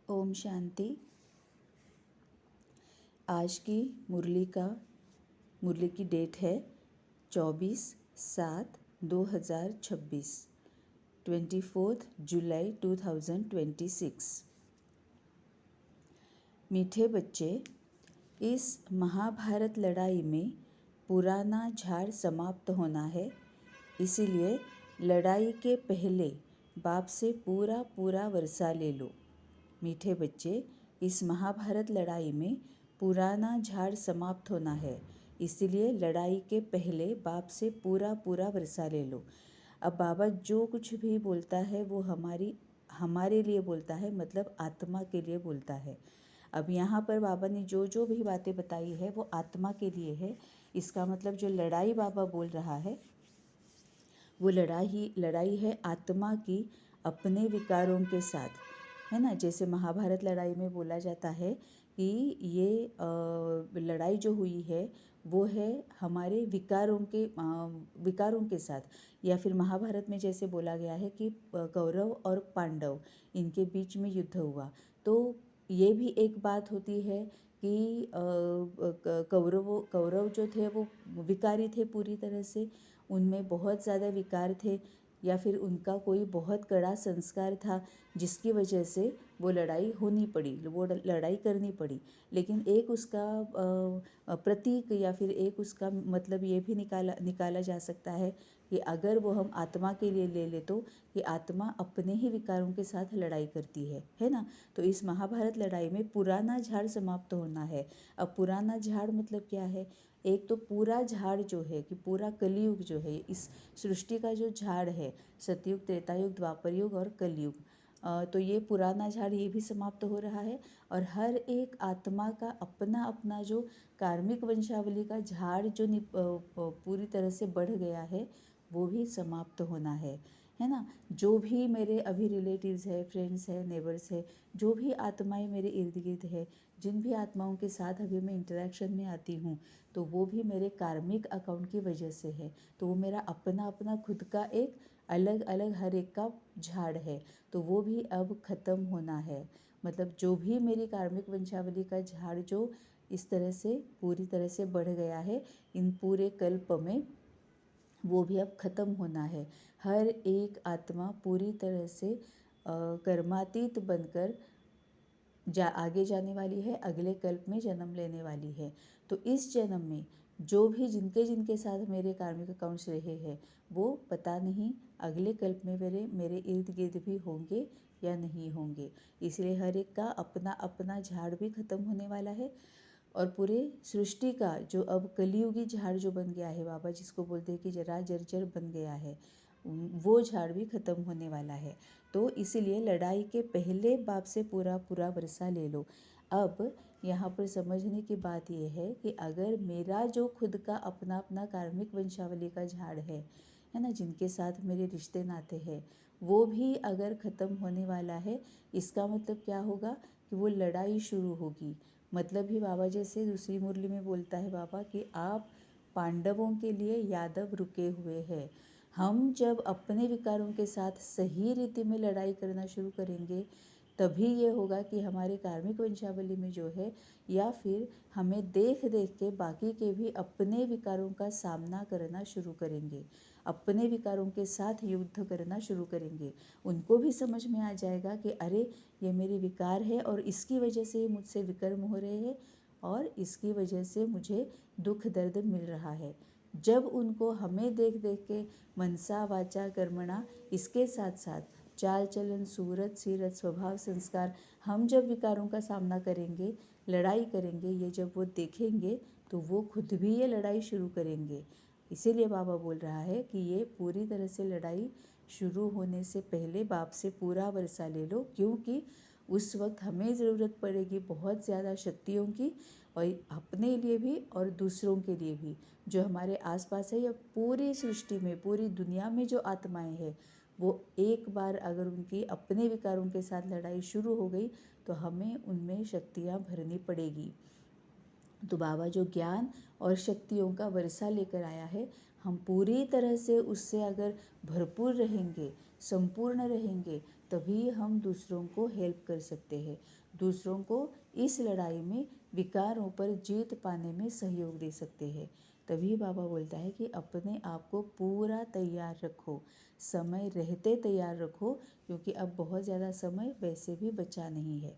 ओम शांति। आज की मुरली की डेट है 24/7/2026, 24 जुलाई 2026। मीठे बच्चे, इस महाभारत लड़ाई में पुराना झाड़ समाप्त होना है, इसीलिए लड़ाई के पहले बाप से पूरा वर्षा ले लो। मीठे बच्चे, इस महाभारत लड़ाई में पुराना झाड़ समाप्त होना है, इसलिए लड़ाई के पहले बाप से पूरा वर्षा ले लो। अब बाबा जो कुछ भी बोलता है वो हमारे लिए बोलता है, मतलब आत्मा के लिए बोलता है। अब यहाँ पर बाबा ने जो भी बातें बताई है वो आत्मा के लिए है। इसका मतलब जो लड़ाई बाबा बोल रहा है वो लड़ाई है आत्मा की अपने विकारों के साथ, है ना। जैसे महाभारत लड़ाई में बोला जाता है कि ये लड़ाई जो हुई है वो है हमारे विकारों के साथ, या फिर महाभारत में जैसे बोला गया है कि कौरव और पांडव इनके बीच में युद्ध हुआ। तो ये भी एक बात होती है कि कौरव जो थे वो विकारी थे पूरी तरह से, उनमें बहुत ज़्यादा विकार थे, या फिर उनका कोई बहुत कड़ा संस्कार था जिसकी वजह से वो लड़ाई होनी पड़ी, वो लड़ाई करनी पड़ी। लेकिन एक उसका प्रतीक या फिर एक उसका मतलब ये भी निकाला जा सकता है कि अगर वो हम आत्मा के लिए ले ले तो कि आत्मा अपने ही विकारों के साथ लड़ाई करती है ना। तो इस महाभारत लड़ाई में पुराना झाड़ समाप्त होना है। अब पुराना झाड़ मतलब क्या है? एक तो पूरा झाड़ जो है कि पूरा कलयुग जो है, इस सृष्टि का जो झाड़ है, सतयुग, त्रेतायुग, द्वापर युग और कलयुग, तो ये पुराना झाड़ ये भी समाप्त हो रहा है। और हर एक आत्मा का अपना अपना जो कार्मिक वंशावली का झाड़ जो पूरी तरह से बढ़ गया है वो भी समाप्त होना है ना। जो भी मेरे अभी रिलेटिव्स है, फ्रेंड्स है, नेबर्स है, जो भी आत्माएं मेरे इर्द गिर्द है, जिन भी आत्माओं के साथ अभी मैं इंटरेक्शन में आती हूँ, तो वो भी मेरे कार्मिक अकाउंट की वजह से है। तो वो मेरा अपना अपना खुद का एक अलग अलग हर एक का झाड़ है, तो वो भी अब ख़त्म होना है। मतलब जो भी मेरी कार्मिक वंशावली का झाड़ जो इस तरह से पूरी तरह से बढ़ गया है इन पूरे कल्प में, वो भी अब ख़त्म होना है। हर एक आत्मा पूरी तरह से कर्मातीत बनकर आगे जाने वाली है, अगले कल्प में जन्म लेने वाली है। तो इस जन्म में जो भी जिनके साथ मेरे कार्मिक अकाउंट्स रहे हैं वो पता नहीं अगले कल्प में मेरे इर्द गिर्द भी होंगे या नहीं होंगे। इसलिए हर एक का अपना अपना झाड़ भी ख़त्म होने वाला है। और पूरे सृष्टि का जो अब कलियुगी झाड़ जो बन गया है, बाबा जिसको बोलते हैं कि जरा जर्जर बन गया है, वो झाड़ भी ख़त्म होने वाला है। तो इसीलिए लड़ाई के पहले बाप से पूरा वर्षा ले लो। अब यहाँ पर समझने की बात यह है कि अगर मेरा जो खुद का अपना अपना कार्मिक वंशावली का झाड़ है ना, जिनके साथ मेरे रिश्ते नाते हैं, वो भी अगर ख़त्म होने वाला है, इसका मतलब क्या होगा कि वो लड़ाई शुरू होगी। मतलब ही बाबा जैसे दूसरी मुरली में बोलता है बाबा कि आप पांडवों के लिए यादव रुके हुए हैं। हम जब अपने विकारों के साथ सही रीति में लड़ाई करना शुरू करेंगे तभी ये होगा कि हमारे कार्मिक वंशावली में जो है, या फिर हमें देख के बाकी के भी अपने विकारों का सामना करना शुरू करेंगे, अपने विकारों के साथ युद्ध करना शुरू करेंगे। उनको भी समझ में आ जाएगा कि अरे ये मेरे विकार है और इसकी वजह से मुझसे विकर्म हो रहे हैं और इसकी वजह से मुझे दुख दर्द मिल रहा है। जब उनको हमें देख के मनसा वाचा कर्मणा, इसके साथ साथ चाल चलन, सूरत सीरत, स्वभाव संस्कार, हम जब विकारों का सामना करेंगे, लड़ाई करेंगे, ये जब वो देखेंगे तो वो खुद भी ये लड़ाई शुरू करेंगे। इसीलिए बाबा बोल रहा है कि ये पूरी तरह से लड़ाई शुरू होने से पहले बाप से पूरा वर्षा ले लो, क्योंकि उस वक्त हमें ज़रूरत पड़ेगी बहुत ज़्यादा शक्तियों की, और अपने लिए भी और दूसरों के लिए भी, जो हमारे आसपास है या पूरी सृष्टि में, पूरी दुनिया में जो आत्माएं हैं, वो एक बार अगर उनकी अपने विकारों के साथ लड़ाई शुरू हो गई तो हमें उनमें शक्तियाँ भरनी पड़ेगी। तो बाबा जो ज्ञान और शक्तियों का वर्षा लेकर आया है, हम पूरी तरह से उससे अगर भरपूर रहेंगे, संपूर्ण रहेंगे, तभी हम दूसरों को हेल्प कर सकते हैं, दूसरों को इस लड़ाई में विकारों पर जीत पाने में सहयोग दे सकते हैं। तभी बाबा बोलता है कि अपने आप को पूरा तैयार रखो, समय रहते तैयार रखो, क्योंकि अब बहुत ज़्यादा समय वैसे भी बचा नहीं है।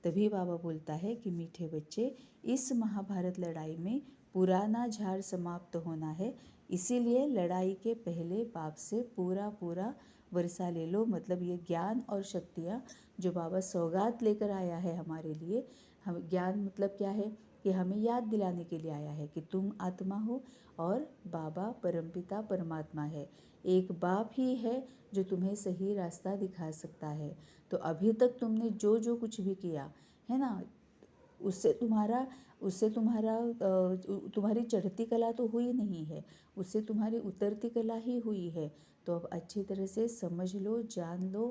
तभी बाबा बोलता है कि मीठे बच्चे, इस महाभारत लड़ाई में पुराना झाड़ समाप्त होना है, इसीलिए लड़ाई के पहले बाप से पूरा पूरा वर्षा ले लो। मतलब ये ज्ञान और शक्तियाँ जो बाबा सौगात लेकर आया है हमारे लिए, हम ज्ञान मतलब क्या है कि हमें याद दिलाने के लिए आया है कि तुम आत्मा हो और बाबा परमपिता परमात्मा है। एक बाप ही है जो तुम्हें सही रास्ता दिखा सकता है। तो अभी तक तुमने जो जो कुछ भी किया है ना, उससे तुम्हारी चढ़ती कला तो हुई नहीं है, उससे तुम्हारी उतरती कला ही हुई है। तो अब अच्छी तरह से समझ लो, जान लो,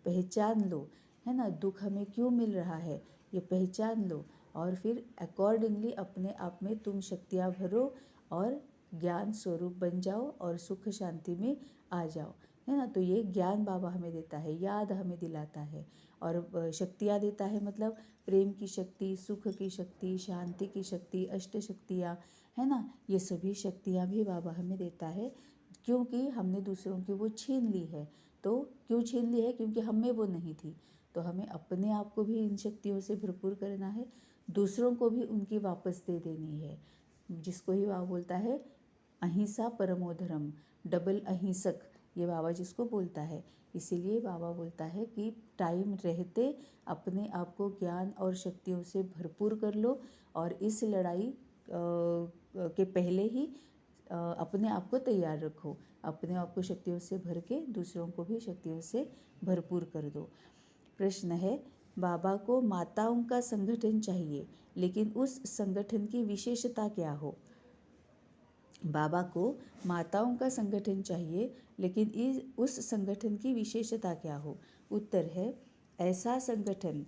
पहचान लो, है ना, दुख हमें क्यों मिल रहा है ये पहचान लो, और फिर अकॉर्डिंगली अपने आप में तुम शक्तियाँ भरो और ज्ञान स्वरूप बन जाओ और सुख शांति में आ जाओ, है ना। तो ये ज्ञान बाबा हमें देता है, याद हमें दिलाता है, और शक्तियाँ देता है मतलब प्रेम की शक्ति, सुख की शक्ति, शांति की शक्ति, अष्ट शक्तियाँ, है ना। ये सभी शक्तियाँ भी बाबा हमें देता है, क्योंकि हमने दूसरों की वो छीन ली है। तो क्यों छीन ली है? क्योंकि हम में वो नहीं थी। तो हमें अपने आप को भी इन शक्तियों से भरपूर करना है, दूसरों को भी उनकी वापस दे देनी है, जिसको ही बाबा बोलता है अहिंसा परमो धर्म, डबल अहिंसक, ये बाबा जिसको बोलता है। इसीलिए बाबा बोलता है कि टाइम रहते अपने आप को ज्ञान और शक्तियों से भरपूर कर लो, और इस लड़ाई के पहले ही अपने आप को तैयार रखो, अपने आप को शक्तियों से भर के दूसरों को भी शक्तियों से भरपूर कर दो। प्रश्न है, बाबा को माताओं का संगठन चाहिए, लेकिन उस संगठन की विशेषता क्या हो? बाबा को माताओं का संगठन चाहिए, लेकिन उस संगठन की विशेषता क्या हो? उत्तर है, ऐसा संगठन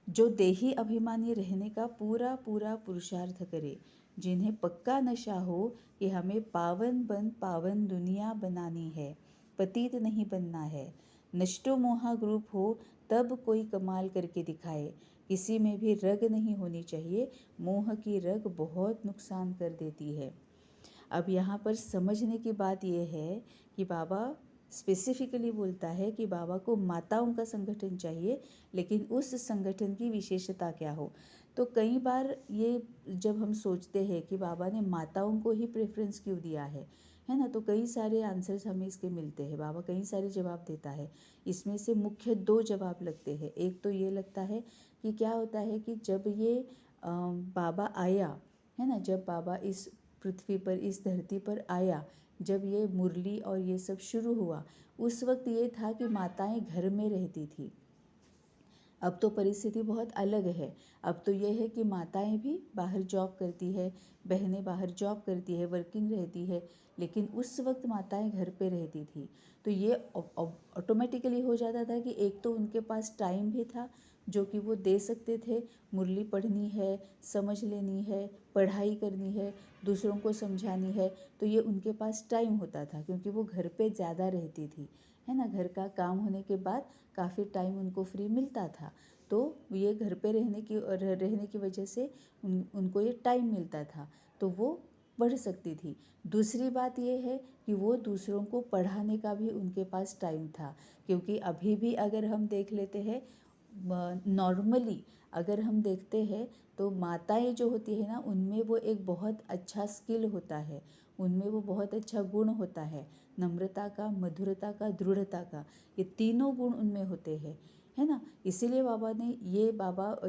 जो देही अभिमानी रहने का पूरा पूरा पुरुषार्थ करे, जिन्हें पक्का नशा हो कि हमें पावन पावन दुनिया बनानी है, पतित नहीं बनना है। नष्टो मोहा ग्रुप हो तब कोई कमाल करके दिखाए, किसी में भी रग नहीं होनी चाहिए, मोह की रग बहुत नुकसान कर देती है। अब यहाँ पर समझने की बात यह है कि बाबा स्पेसिफिकली बोलता है कि बाबा को माताओं का संगठन चाहिए, लेकिन उस संगठन की विशेषता क्या हो। तो कई बार ये जब हम सोचते हैं कि बाबा ने माताओं को ही प्रेफरेंस क्यों दिया है ना, तो कई सारे आंसर्स हमें इसके मिलते हैं। बाबा कई सारे जवाब देता है, इसमें से मुख्य 2 जवाब लगते हैं। एक तो ये लगता है कि क्या होता है कि जब ये बाबा आया, है ना, जब बाबा इस पृथ्वी पर, इस धरती पर आया, जब ये मुरली और ये सब शुरू हुआ, उस वक्त ये था कि माताएं घर में रहती थी। अब तो परिस्थिति बहुत अलग है। अब तो ये है कि माताएं भी बाहर जॉब करती है, बहनें बाहर जॉब करती है, वर्किंग रहती है, लेकिन उस वक्त माताएं घर पे रहती थी। तो ये ऑटोमेटिकली हो जाता था कि एक तो उनके पास टाइम भी था जो कि वो दे सकते थे, मुरली पढ़नी है, समझ लेनी है, पढ़ाई करनी है, दूसरों को समझानी है, तो ये उनके पास टाइम होता था, क्योंकि वो घर पे ज़्यादा रहती थी, है ना। घर का काम होने के बाद काफ़ी टाइम उनको फ्री मिलता था, तो ये घर पे रहने की वजह से उनको ये टाइम मिलता था, तो वो पढ़ सकती थी। दूसरी बात ये है कि वो दूसरों को पढ़ाने का भी उनके पास टाइम था, क्योंकि अभी भी अगर हम देख लेते हैं, नॉर्मली अगर हम देखते हैं तो माताएं जो होती है ना, उनमें वो एक बहुत अच्छा स्किल होता है, उनमें वो बहुत अच्छा गुण होता है, नम्रता का, मधुरता का, दृढ़ता का, ये तीनों गुण उनमें होते हैं, है ना। इसीलिए बाबा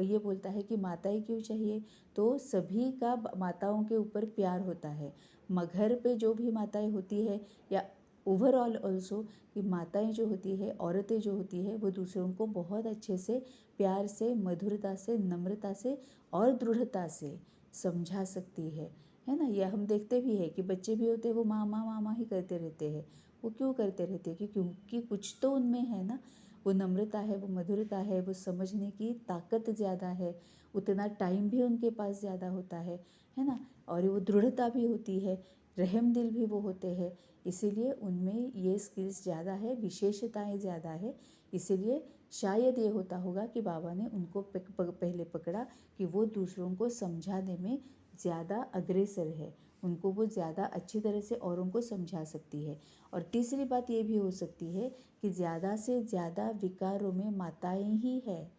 ये बोलता है कि माताएं क्यों चाहिए, तो सभी का माताओं के ऊपर प्यार होता है। घर पे जो भी माताएं होती है, या ओवरऑल ऑल्सो, कि माताएं जो होती है, औरतें जो होती है, वो दूसरों को बहुत अच्छे से, प्यार से, मधुरता से, नम्रता से और दृढ़ता से समझा सकती है ना। यह हम देखते भी है कि बच्चे भी होते हैं, वो मामा मामा ही करते रहते हैं। वो क्यों करते रहते हैं? क्योंकि कुछ तो उनमें है ना, वो नम्रता है, वो मधुरता है, वो समझने की ताकत ज़्यादा है, उतना टाइम भी उनके पास ज़्यादा होता है ना, और वो दृढ़ता भी होती है, रहम दिल भी वो होते हैं, इसीलिए उनमें ये स्किल्स ज़्यादा है, विशेषताएं ज़्यादा है। इसीलिए शायद ये होता होगा कि बाबा ने उनको पहले पकड़ा कि वो दूसरों को समझाने में ज़्यादा अग्रसर है, उनको वो ज़्यादा अच्छी तरह से औरों को समझा सकती है। और तीसरी बात ये भी हो सकती है कि ज़्यादा से ज़्यादा विकारों में माताएं ही है,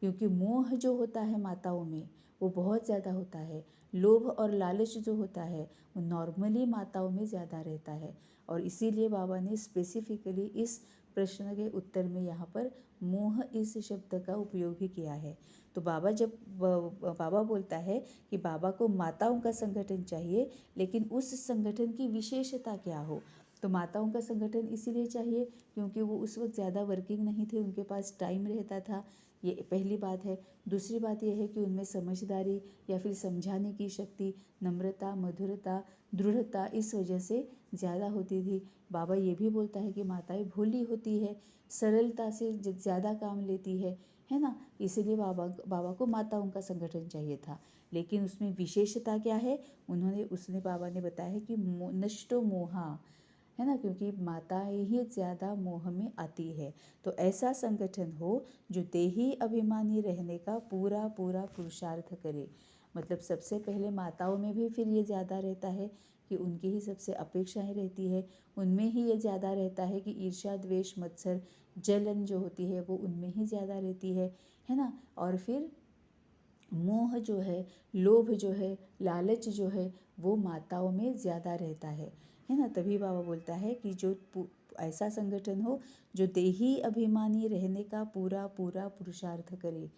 क्योंकि मोह जो होता है माताओं में वो बहुत ज़्यादा होता है। लोभ और लालच जो होता है वो नॉर्मली माताओं में ज़्यादा रहता है। और इसीलिए बाबा ने स्पेसिफिकली इस प्रश्न के उत्तर में यहाँ पर मोह इस शब्द का उपयोग भी किया है। तो बाबा जब बाबा बोलता है कि बाबा को माताओं का संगठन चाहिए, लेकिन उस संगठन की विशेषता क्या हो, तो माताओं का संगठन इसीलिए चाहिए क्योंकि वो उस वक्त ज़्यादा वर्किंग नहीं थे, उनके पास टाइम रहता था, ये पहली बात है। दूसरी बात यह है कि उनमें समझदारी या फिर समझाने की शक्ति, नम्रता, मधुरता, दृढ़ता इस वजह से ज़्यादा होती थी। बाबा ये भी बोलता है कि माताएं भोली होती है, सरलता से ज़्यादा काम लेती है ना। इसीलिए बाबा को माताओं का संगठन चाहिए था। लेकिन उसमें विशेषता क्या है, उसने बाबा ने बताया है कि नष्टो मोहा, है ना, क्योंकि माताएं ही ज़्यादा मोह में आती है। तो ऐसा संगठन हो जो देही अभिमानी रहने का पूरा पूरा पुरुषार्थ करे। मतलब सबसे पहले माताओं में भी फिर ये ज़्यादा रहता है कि उनकी ही सबसे अपेक्षाएं रहती है, उनमें ही ये ज़्यादा रहता है कि ईर्ष्या, द्वेष, मत्सर, जलन जो होती है वो उनमें ही ज़्यादा रहती है ना। और फिर मोह जो है, लोभ जो है, लालच जो है वो माताओं में ज़्यादा रहता है ना। तभी बाबा बोलता है कि जो ऐसा संगठन हो जो देही अभिमानी रहने का पूरा पूरा पुरुषार्थ करे।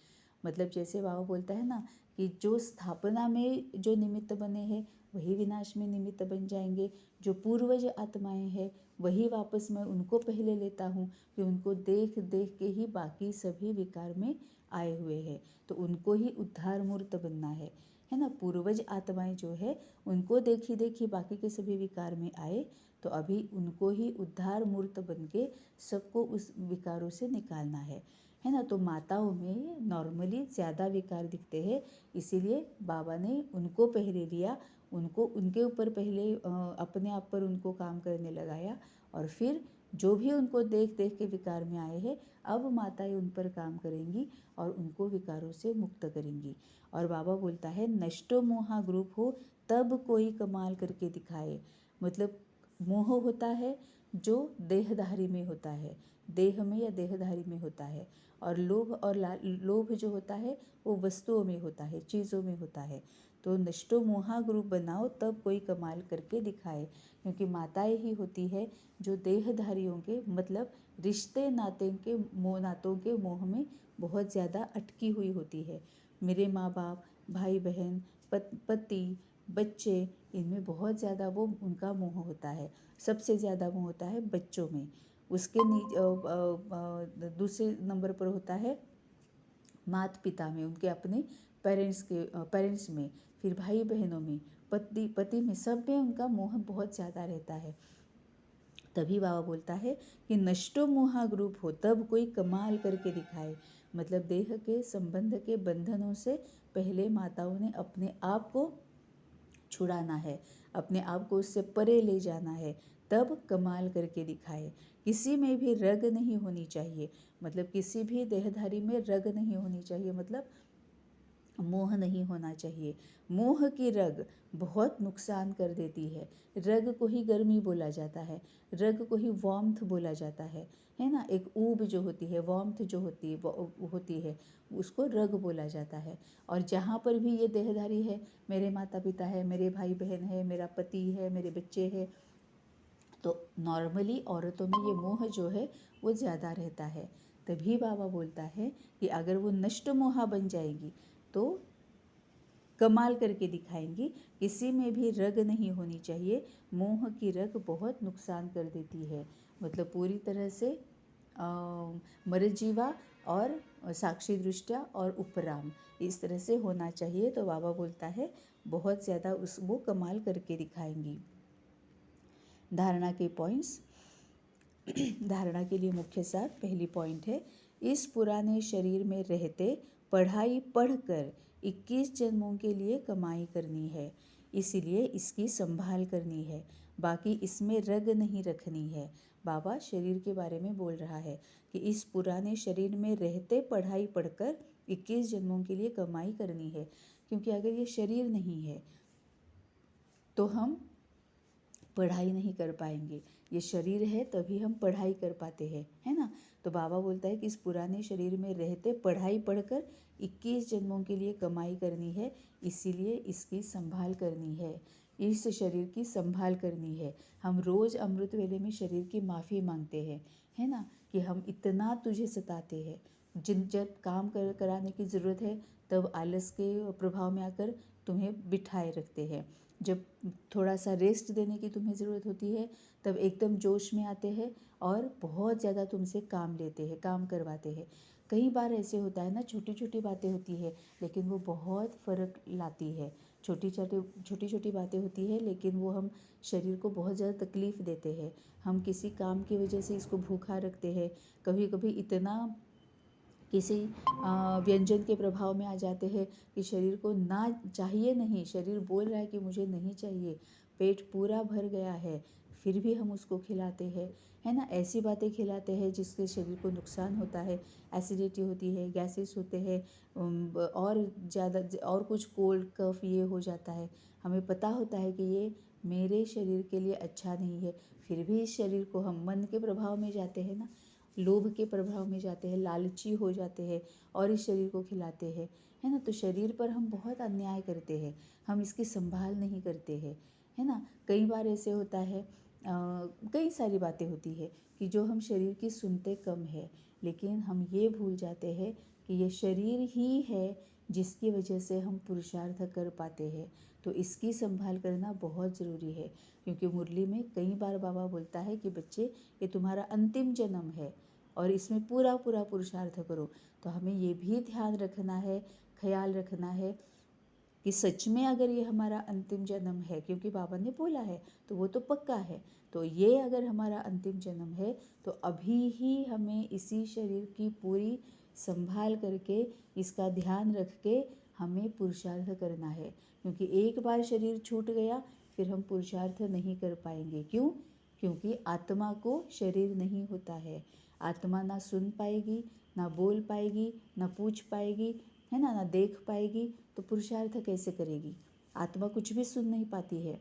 मतलब जैसे बाबा बोलता है ना कि जो स्थापना में जो निमित्त बने हैं वही विनाश में निमित्त बन जाएंगे। जो पूर्वज आत्माएं हैं वही वापस मैं उनको पहले लेता हूँ कि उनको देख देख के ही बाकी सभी विकार में आए हुए हैं, तो उनको ही उद्धार मूर्त बनना है ना। पूर्वज आत्माएं जो है उनको देखी देखी बाकी के सभी विकार में आए, तो अभी उनको ही उद्धार मूर्त बन के सबको उस विकारों से निकालना है ना। तो माताओं में नॉर्मली ज़्यादा विकार दिखते हैं, इसीलिए बाबा ने उनको पहले लिया, उनको उनके ऊपर पहले अपने आप पर उनको काम करने लगाया, और फिर जो भी उनको देख देख के विकार में आए हैं अब माताएं उन पर काम करेंगी और उनको विकारों से मुक्त करेंगी। और बाबा बोलता है नष्टो मोहा ग्रुप हो तब कोई कमाल करके दिखाए। मतलब मोह होता है जो देहधारी में होता है, देह में या देहधारी में होता है, और लोभ जो होता है वो वस्तुओं में होता है, चीज़ों में होता है। तो नष्टो मोहा ग्रुप बनाओ तब कोई कमाल करके दिखाए, क्योंकि माताएं ही होती है जो देहधारियों के मतलब रिश्ते नातों के मोह में बहुत ज़्यादा अटकी हुई होती है। मेरे माँ बाप, भाई बहन, पति, बच्चे, इनमें बहुत ज़्यादा वो उनका मोह होता है। सबसे ज़्यादा मोह होता है बच्चों में, उसके दूसरे नंबर पर होता है माता पिता में, उनके अपने पेरेंट्स में, फिर भाई बहनों में, पति में, सब में उनका मोह बहुत ज़्यादा रहता है। तभी बाबा बोलता है कि नष्टो मोहा ग्रुप हो तब कोई कमाल करके दिखाए। मतलब देह के संबंध के बंधनों से पहले माताओं ने अपने आप को छुड़ाना है, अपने आप को उससे परे ले जाना है, तब कमाल करके दिखाए। किसी में भी रग नहीं होनी चाहिए, मतलब किसी भी देहधारी में रग नहीं होनी चाहिए, मतलब मोह नहीं होना चाहिए। मोह की रग बहुत नुकसान कर देती है। रग को ही गर्मी बोला जाता है, रग को ही वार्मथ बोला जाता है ना। एक ऊब जो होती है, वार्मथ जो होती है उसको रग बोला जाता है। और जहाँ पर भी ये देहधारी है, मेरे माता पिता है, मेरे भाई बहन है, मेरा पति है, मेरे बच्चे हैं, तो नॉर्मली औरतों में ये मोह जो है वो ज़्यादा रहता है। तभी बाबा बोलता है कि अगर वो नष्ट मोहा बन जाएगी तो कमाल करके दिखाएंगी। किसी में भी रग नहीं होनी चाहिए, मोह की रग बहुत नुकसान कर देती है। मतलब पूरी तरह से मरजीवा और साक्षी दृष्टिया और उपराम इस तरह से होना चाहिए। तो बाबा बोलता है बहुत ज़्यादा वो कमाल करके दिखाएंगी। धारणा के पॉइंट्स। धारणा के लिए मुख्य सार, पहली पॉइंट है, इस पुराने शरीर में रहते पढ़ाई पढ़कर 21 जन्मों के लिए कमाई करनी है, इसीलिए इसकी संभाल करनी है। बाकी इसमें रग नहीं रखनी है। बाबा शरीर के बारे में बोल रहा है कि इस पुराने शरीर में रहते पढ़ाई पढ़कर 21 जन्मों के लिए कमाई करनी है। क्योंकि अगर ये शरीर नहीं है तो हम पढ़ाई नहीं कर पाएंगे। ये शरीर है तभी हम पढ़ाई कर पाते हैं, है ना। तो बाबा बोलता है कि इस पुराने शरीर में रहते पढ़ाई पढ़कर 21 जन्मों के लिए कमाई करनी है, इसीलिए इसकी संभाल करनी है, इस शरीर की संभाल करनी है। हम रोज़ अमृत वेले में शरीर की माफ़ी मांगते हैं, है ना, कि हम इतना तुझे सताते हैं। जब काम कराने की ज़रूरत है तब आलस के प्रभाव में आकर तुम्हें बिठाए रखते हैं। जब थोड़ा सा रेस्ट देने की तुम्हें ज़रूरत होती है तब एकदम जोश में आते हैं और बहुत ज़्यादा तुमसे काम लेते हैं, काम करवाते हैं। कई बार ऐसे होता है ना, छोटी छोटी बातें होती है लेकिन वो बहुत फ़र्क लाती है। छोटी छोटी बातें होती है लेकिन वो हम शरीर को बहुत ज़्यादा तकलीफ़ देते हैं। हम किसी काम की वजह से इसको भूखा रखते हैं, कभी कभी इतना किसी व्यंजन के प्रभाव में आ जाते हैं कि शरीर को ना चाहिए नहीं, शरीर बोल रहा है कि मुझे नहीं चाहिए, पेट पूरा भर गया है, फिर भी हम उसको खिलाते हैं, है ना। ऐसी बातें खिलाते हैं जिससे शरीर को नुकसान होता है, एसिडिटी होती है, गैसेस होते हैं, और ज़्यादा और कुछ कोल्ड कफ ये हो जाता है। हमें पता होता है कि ये मेरे शरीर के लिए अच्छा नहीं है, फिर भी इस शरीर को हम मन के प्रभाव में जाते हैं ना, लोभ के प्रभाव में जाते हैं, लालची हो जाते हैं और इस शरीर को खिलाते हैं, है ना। तो शरीर पर हम बहुत अन्याय करते हैं, हम इसकी संभाल नहीं करते हैं, है ना। कई बार ऐसे होता है, कई सारी बातें होती है कि जो हम शरीर की सुनते कम है, लेकिन हम ये भूल जाते हैं कि ये शरीर ही है जिसकी वजह से हम पुरुषार्थ कर पाते हैं। तो इसकी संभाल करना बहुत ज़रूरी है, क्योंकि मुरली में कई बार बाबा बोलता है कि बच्चे ये तुम्हारा अंतिम जन्म है और इसमें पूरा पूरा पुरुषार्थ करो। तो हमें ये भी ध्यान रखना है, ख्याल रखना है कि सच में अगर ये हमारा अंतिम जन्म है, क्योंकि बाबा ने बोला है तो वो तो पक्का है, तो ये अगर हमारा अंतिम जन्म है तो अभी ही हमें इसी शरीर की पूरी संभाल करके, इसका ध्यान रख के हमें पुरुषार्थ करना है। क्योंकि एक बार शरीर छूट गया फिर हम पुरुषार्थ नहीं कर पाएंगे। क्यों? क्योंकि आत्मा को शरीर नहीं होता है। आत्मा ना सुन पाएगी, ना बोल पाएगी, ना पूछ पाएगी, है ना, ना देख पाएगी, तो पुरुषार्थ कैसे करेगी। आत्मा कुछ भी सुन नहीं पाती है,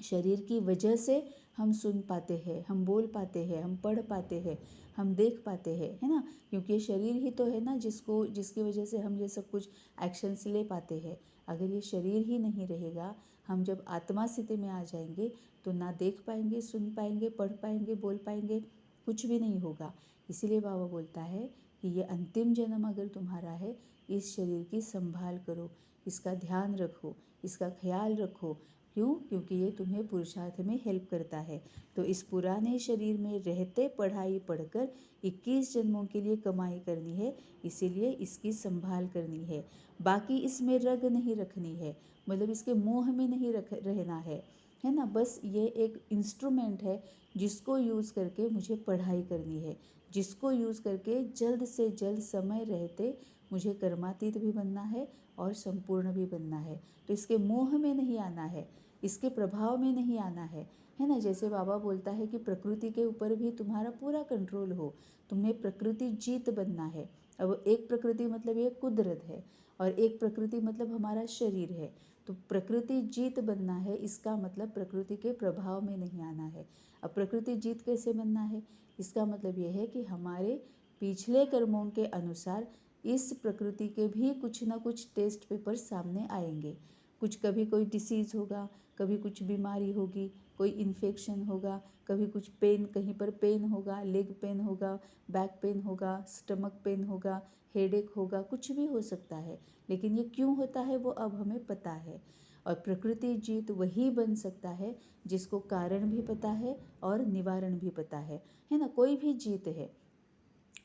शरीर की वजह से हम सुन पाते हैं, हम बोल पाते हैं, हम पढ़ पाते हैं, हम देख पाते हैं, है ना। क्योंकि ये शरीर ही तो है ना जिसकी वजह से हम ये सब कुछ एक्शंस ले पाते हैं। अगर ये शरीर ही नहीं रहेगा, हम जब आत्मा स्थिति में आ जाएंगे तो ना देख पाएंगे, सुन पाएंगे, पढ़ पाएंगे, बोल पाएंगे, कुछ भी नहीं होगा। इसीलिए बाबा बोलता है कि ये अंतिम जन्म अगर तुम्हारा है, इस शरीर की संभाल करो, इसका ध्यान रखो, इसका ख्याल रखो। क्यों? क्योंकि ये तुम्हें पुरुषार्थ में हेल्प करता है। तो इस पुराने शरीर में रहते पढ़ाई पढ़कर 21 जन्मों के लिए कमाई करनी है, इसीलिए इसकी संभाल करनी है। बाकी इसमें रग नहीं रखनी है, मतलब इसके मोह में नहीं रहना है ना। बस ये एक इंस्ट्रूमेंट है जिसको यूज़ करके मुझे पढ़ाई करनी है, जिसको यूज़ करके जल्द से जल्द समय रहते मुझे कर्मातीत भी बनना है और संपूर्ण भी बनना है। तो इसके मोह में नहीं आना है, इसके प्रभाव में नहीं आना है ना। जैसे बाबा बोलता है कि प्रकृति के ऊपर भी तुम्हारा पूरा कंट्रोल हो, तुम्हें प्रकृति जीत बनना है। अब एक प्रकृति मतलब ये कुदरत है और एक प्रकृति मतलब हमारा शरीर है। तो प्रकृति जीत बनना है, इसका मतलब प्रकृति के प्रभाव में नहीं आना है। अब प्रकृति जीत कैसे बनना है? इसका मतलब ये है कि हमारे पिछले कर्मों के अनुसार इस प्रकृति के भी कुछ ना कुछ टेस्ट पेपर सामने आएंगे। कुछ कभी कोई डिसीज़ होगा, कभी कुछ बीमारी होगी, कोई इन्फेक्शन होगा, कभी कुछ पेन, कहीं पर पेन होगा, लेग पेन होगा, बैक पेन होगा, स्टमक पेन होगा, हेडेक होगा, कुछ भी हो सकता है। लेकिन ये क्यों होता है वो अब हमें पता है। और प्रकृति जीत वही बन सकता है जिसको कारण भी पता है और निवारण भी पता है ना। कोई भी जीत है,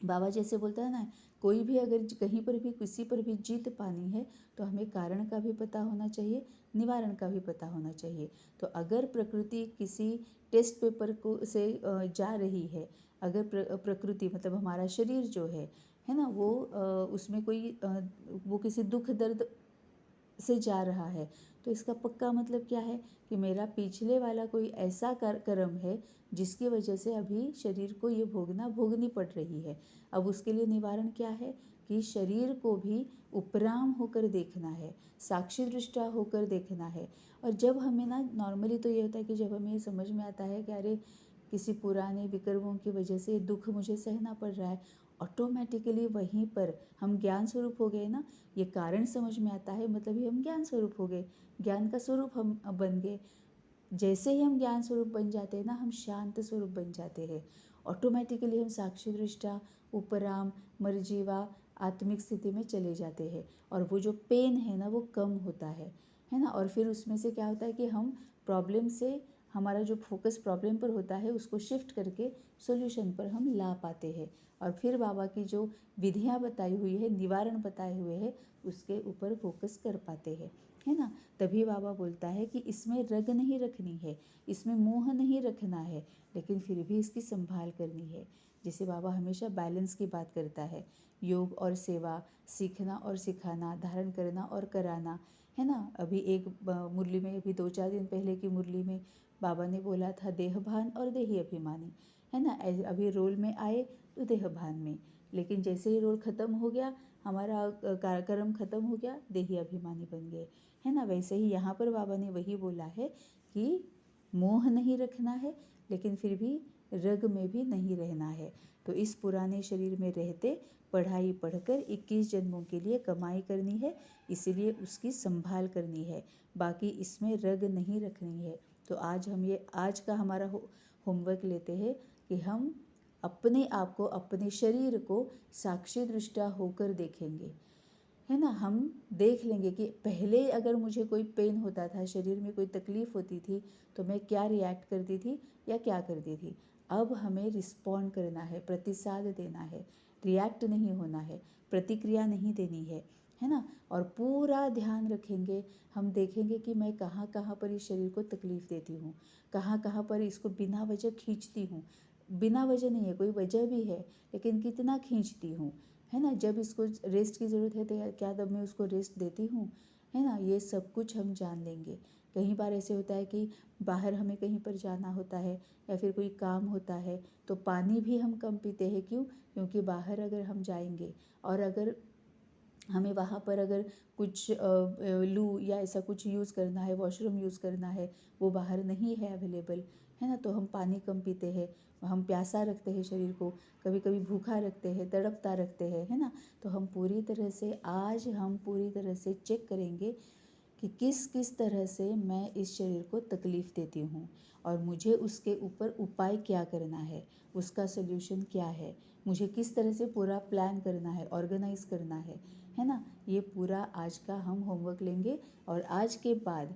बाबा जैसे बोलता है ना, कोई भी अगर कहीं पर भी किसी पर भी जीत पानी है तो हमें कारण का भी पता होना चाहिए, निवारण का भी पता होना चाहिए। तो अगर प्रकृति किसी टेस्ट पेपर को से जा रही है, अगर प्रकृति मतलब हमारा शरीर जो है ना, वो उसमें कोई वो किसी दुख दर्द से जा रहा है, तो इसका पक्का मतलब क्या है कि मेरा पिछले वाला कोई ऐसा कर्म है जिसकी वजह से अभी शरीर को ये भोगनी पड़ रही है। अब उसके लिए निवारण क्या है कि शरीर को भी उपराम होकर देखना है, साक्षी दृष्टा होकर देखना है। और जब हमें ना नॉर्मली तो ये होता है कि जब हमें ये समझ में आता है कि अरे किसी पुराने विकर्मों की वजह से दुख मुझे सहना पड़ रहा है, ऑटोमेटिकली वहीं पर हम ज्ञान स्वरूप हो गए ना। ये कारण समझ में आता है मतलब ही हम ज्ञान स्वरूप हो गए, ज्ञान का स्वरूप हम बन गए। जैसे ही हम ज्ञान स्वरूप बन जाते हैं ना, हम शांत स्वरूप बन जाते हैं। ऑटोमेटिकली हम साक्षी दृष्टा, उपराम, मर्जीवा, आत्मिक स्थिति में चले जाते हैं। और वो जो पेन है ना वो कम होता है ना। और फिर उसमें से क्या होता है कि हम प्रॉब्लम से, हमारा जो फोकस प्रॉब्लम पर होता है उसको शिफ्ट करके सॉल्यूशन पर हम ला पाते हैं। और फिर बाबा की जो विधियाँ बताई हुई है, निवारण बताए हुए हैं, उसके ऊपर फोकस कर पाते हैं, है ना। तभी बाबा बोलता है कि इसमें रग नहीं रखनी है, इसमें मोह नहीं रखना है, लेकिन फिर भी इसकी संभाल करनी है। जैसे बाबा हमेशा बैलेंस की बात करता है, योग और सेवा, सीखना और सिखाना, धारण करना और कराना, है ना। अभी एक मुरली में, अभी 2-4 दिन पहले की मुरली में बाबा ने बोला था देहभान और देही अभिमानी, है ना। अभी रोल में आए तो देहभान में, लेकिन जैसे ही रोल ख़त्म हो गया, हमारा कार्यक्रम ख़त्म हो गया, देही अभिमानी बन गए, है ना। वैसे ही यहाँ पर बाबा ने वही बोला है कि मोह नहीं रखना है, लेकिन फिर भी रग में भी नहीं रहना है। तो इस पुराने शरीर में रहते पढ़ाई पढ़कर 21 जन्मों के लिए कमाई करनी है, इसीलिए उसकी संभाल करनी है, बाकी इसमें रग नहीं रखनी है। तो आज हम ये आज का हमारा होमवर्क लेते हैं कि हम अपने आप को, अपने शरीर को साक्षी दृष्टा होकर देखेंगे, है ना। हम देख लेंगे कि पहले अगर मुझे कोई पेन होता था, शरीर में कोई तकलीफ़ होती थी, तो मैं क्या रिएक्ट करती थी या क्या करती थी। अब हमें रिस्पॉन्ड करना है, प्रतिसाद देना है, रिएक्ट नहीं होना है, प्रतिक्रिया नहीं देनी है ना। और पूरा ध्यान रखेंगे, हम देखेंगे कि मैं कहाँ कहाँ पर इस शरीर को तकलीफ़ देती हूँ, कहाँ कहाँ पर इसको बिना वजह खींचती हूँ। बिना वजह नहीं है, कोई वजह भी है, लेकिन कितना खींचती हूँ, है ना। जब इसको रेस्ट की ज़रूरत है तो क्या तब मैं उसको रेस्ट देती हूँ, है ना। ये सब कुछ हम जान लेंगे। कई बार ऐसे होता है कि बाहर हमें कहीं पर जाना होता है या फिर कोई काम होता है, तो पानी भी हम कम पीते हैं। क्यों? क्योंकि बाहर अगर हम जाएंगे और अगर हमें वहाँ पर अगर कुछ लू या ऐसा कुछ यूज़ करना है, वॉशरूम यूज़ करना है, वो बाहर नहीं है अवेलेबल, है ना, तो हम पानी कम पीते हैं, हम प्यासा रखते हैं शरीर को, कभी कभी भूखा रखते हैं, तड़पता रखते हैं, है ना। तो हम पूरी तरह से, आज हम पूरी तरह से चेक करेंगे कि किस किस तरह से मैं इस शरीर को तकलीफ़ देती हूँ और मुझे उसके ऊपर उपाय क्या करना है, उसका सल्यूशन क्या है, मुझे किस तरह से पूरा प्लान करना है, ऑर्गेनाइज करना है ना। ये पूरा आज का हम होमवर्क लेंगे। और आज के बाद,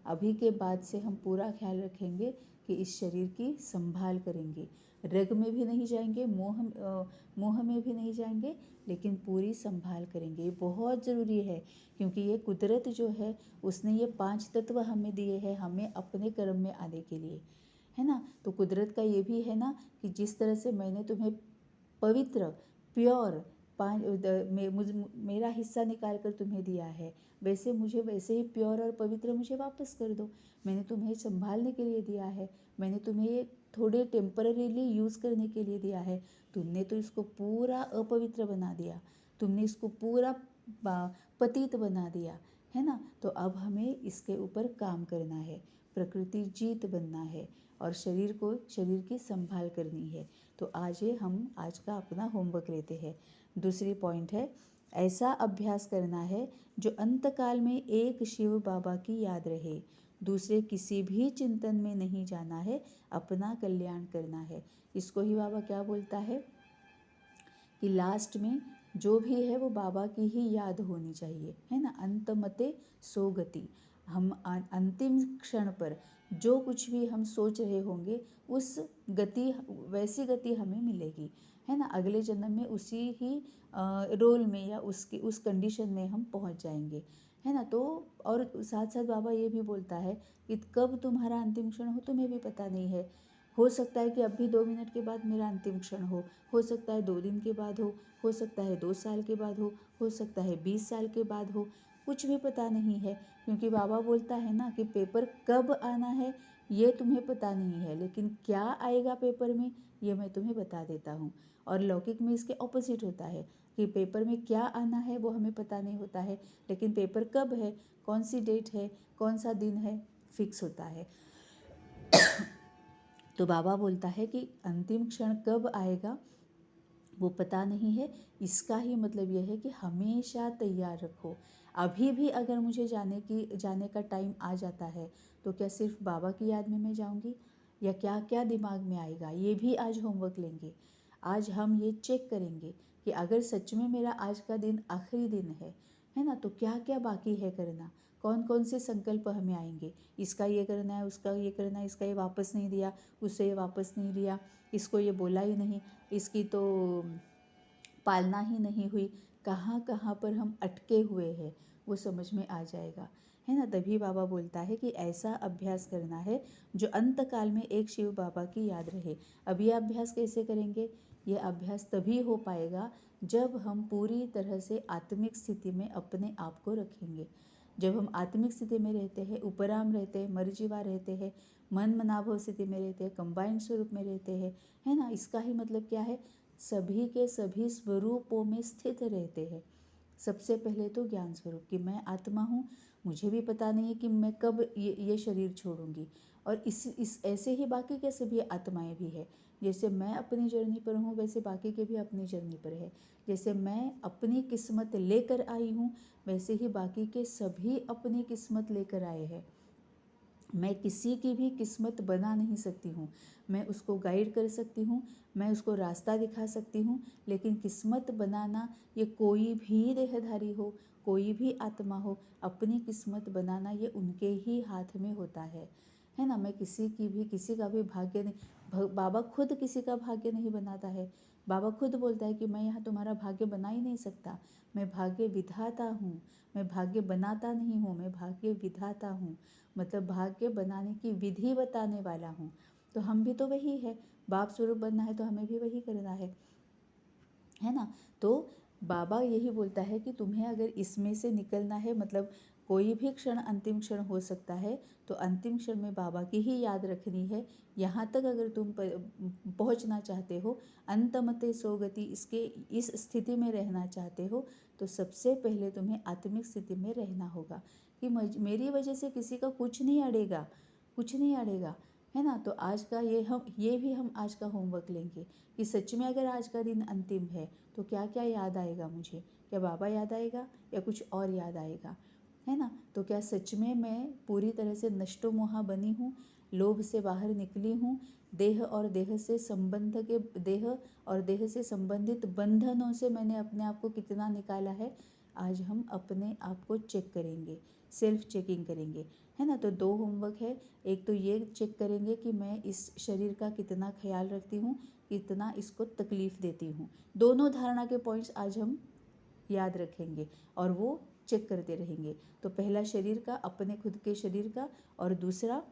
अभी के बाद से हम पूरा ख्याल रखेंगे कि इस शरीर की संभाल करेंगे, रग में भी नहीं जाएंगे, मोह में भी नहीं जाएंगे, लेकिन पूरी संभाल करेंगे। ये बहुत ज़रूरी है, क्योंकि ये कुदरत जो है उसने ये 5 तत्व हमें दिए हैं, हमें अपने कर्म में आने के लिए, है ना। तो कुदरत का ये भी है ना कि जिस तरह से मैंने तुम्हें पवित्र, प्योर, मेरा हिस्सा निकाल कर तुम्हें दिया है, वैसे मुझे वैसे ही प्योर और पवित्र मुझे वापस कर दो। मैंने तुम्हें संभालने के लिए दिया है, मैंने तुम्हें ये थोड़े टेम्पररीली यूज़ करने के लिए दिया है, तुमने तो इसको पूरा अपवित्र बना दिया, तुमने इसको पूरा पतित बना दिया, है ना। तो अब हमें इसके ऊपर काम करना है, प्रकृति जीत बनना है और शरीर की संभाल करनी है। तो आज का अपना होमवर्क लेते हैं। दूसरी पॉइंट है, ऐसा अभ्यास करना है जो अंतकाल में एक शिव बाबा की याद रहे, दूसरे किसी भी चिंतन में नहीं जाना है, अपना कल्याण करना है। इसको ही बाबा क्या बोलता है कि लास्ट में जो भी है वो बाबा की ही याद होनी चाहिए, है ना। अंतमते सो गति, हम अंतिम क्षण पर जो कुछ भी हम सोच रहे होंगे उस गति, वैसी गति हमें मिलेगी, है ना। अगले जन्म में उसी ही रोल में या उस कंडीशन में हम पहुंच जाएंगे, है ना। तो और साथ साथ बाबा ये भी बोलता है कि कब तुम्हारा अंतिम क्षण हो तुम्हें भी पता नहीं है। हो सकता है कि अभी 2 मिनट के बाद मेरा अंतिम क्षण हो सकता है 2 दिन के बाद हो सकता है 2 साल के बाद हो सकता है 20 साल के बाद हो। कुछ भी पता नहीं है, क्योंकि बाबा बोलता है ना कि पेपर कब आना है ये तुम्हें पता नहीं है, लेकिन क्या आएगा पेपर में ये मैं तुम्हें बता देता हूँ। और लौकिक में इसके ऑपोजिट होता है कि पेपर में क्या आना है वो हमें पता नहीं होता है, लेकिन पेपर कब है, कौन सी डेट है, कौन सा दिन है, फिक्स होता है। तो बाबा बोलता है कि अंतिम क्षण कब आएगा वो पता नहीं है। इसका ही मतलब यह है कि हमेशा तैयार रखो। अभी भी अगर मुझे जाने का टाइम आ जाता है तो क्या सिर्फ बाबा की याद में मैं जाऊंगी, या क्या क्या दिमाग में आएगा ये भी आज होमवर्क लेंगे। आज हम ये चेक करेंगे कि अगर सच में मेरा आज का दिन आखिरी दिन है ना, तो क्या क्या बाकी है करना, कौन कौन से संकल्प हमें आएंगे, इसका ये करना है, उसका ये करना है, इसका ये वापस नहीं दिया, उससे ये वापस नहीं लिया, इसको ये बोला ही नहीं, इसकी तो पालना ही नहीं हुई, कहाँ कहाँ पर हम अटके हुए हैं वो समझ में आ जाएगा, है ना। तभी बाबा बोलता है कि ऐसा अभ्यास करना है जो अंत काल में एक शिव बाबा की याद रहे। अब ये अभ्यास कैसे करेंगे? ये अभ्यास तभी हो पाएगा जब हम पूरी तरह से आत्मिक स्थिति में अपने आप को रखेंगे। जब हम आत्मिक स्थिति में रहते हैं, उपराम रहते हैं, मर्जीवा रहते हैं, मन मनाभव स्थिति में रहते हैं, कंबाइंड स्वरूप में रहते हैं, है ना। इसका ही मतलब क्या है? सभी के सभी स्वरूपों में स्थित रहते हैं। सबसे पहले तो ज्ञान स्वरूप कि मैं आत्मा हूँ, मुझे भी पता नहीं है कि मैं कब ये शरीर छोड़ूंगी, और इस ऐसे ही बाकी के सभी आत्माएं भी है। जैसे मैं अपनी जर्नी पर हूँ वैसे बाकी के भी अपनी जर्नी पर है। जैसे मैं अपनी किस्मत लेकर आई हूँ वैसे ही बाकी के सभी अपनी किस्मत लेकर आए हैं। मैं किसी की भी किस्मत बना नहीं सकती हूँ, मैं उसको गाइड कर सकती हूँ, मैं उसको रास्ता दिखा सकती हूँ, लेकिन किस्मत बनाना ये कोई भी देहधारी हो, कोई भी आत्मा हो, अपनी किस्मत बनाना ये उनके ही हाथ में होता है ना। मैं किसी का भी भाग्य नहीं, बाबा खुद किसी का भाग्य नहीं बनाता है। बाबा खुद बोलता है कि मैं यहाँ तुम्हारा भाग्य बना ही नहीं सकता, मैं भाग्य विधाता हूँ, मैं भाग्य बनाता नहीं हूँ, मैं भाग्य विधाता हूँ, मतलब भाग्य बनाने की विधि बताने वाला हूँ। तो हम भी तो वही है, बाप स्वरूप बनना है तो हमें भी वही करना है ना। तो बाबा यही बोलता है कि तुम्हें अगर इसमें से निकलना है, मतलब कोई भी क्षण अंतिम क्षण हो सकता है, तो अंतिम क्षण में बाबा की ही याद रखनी है। यहाँ तक अगर तुम पहुँचना चाहते हो, अंतमते सोगति, इसके इस स्थिति में रहना चाहते हो, तो सबसे पहले तुम्हें आत्मिक स्थिति में रहना होगा कि मेरी वजह से किसी का कुछ नहीं अड़ेगा, कुछ नहीं अड़ेगा, है ना। तो आज का ये भी हम आज का होमवर्क लेंगे कि सच में अगर आज का दिन अंतिम है तो क्या क्या याद आएगा मुझे, क्या बाबा याद आएगा या कुछ और याद आएगा, है ना। तो क्या सच में मैं पूरी तरह से नष्टो मोहा बनी हूँ, लोभ से बाहर निकली हूँ, देह और देह से संबंधित बंधनों से मैंने अपने आप को कितना निकाला है। आज हम अपने आप को चेक करेंगे, सेल्फ चेकिंग करेंगे, है ना। तो 2 होमवर्क है। एक तो ये चेक करेंगे कि मैं इस शरीर का कितना ख्याल रखती हूँ, कितना इसको तकलीफ़ देती हूँ। दोनों धारणा के पॉइंट्स आज हम याद रखेंगे और वो चेक करते रहेंगे। तो पहला शरीर का, अपने खुद के शरीर का, और दूसरा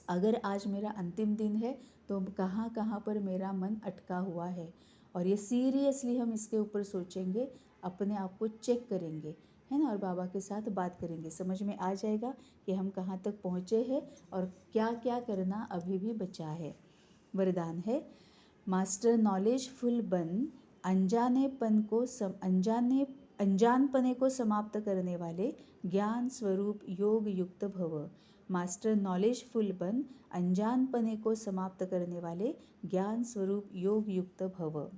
अगर आज मेरा अंतिम दिन है तो कहाँ कहाँ पर मेरा मन अटका हुआ है, और ये सीरियसली हम इसके ऊपर सोचेंगे, अपने आप को चेक करेंगे, है ना। और बाबा के साथ बात करेंगे, समझ में आ जाएगा कि हम कहाँ तक पहुँचे हैं और क्या क्या करना अभी भी बचा है। वरदान है, मास्टर नॉलेजफुल बन, अनजानपने को समाप्त करने वाले ज्ञान स्वरूप योग युक्त भव। मास्टर नॉलेजफुल बन, अनजानपने को समाप्त करने वाले ज्ञान स्वरूप योग युक्त भव।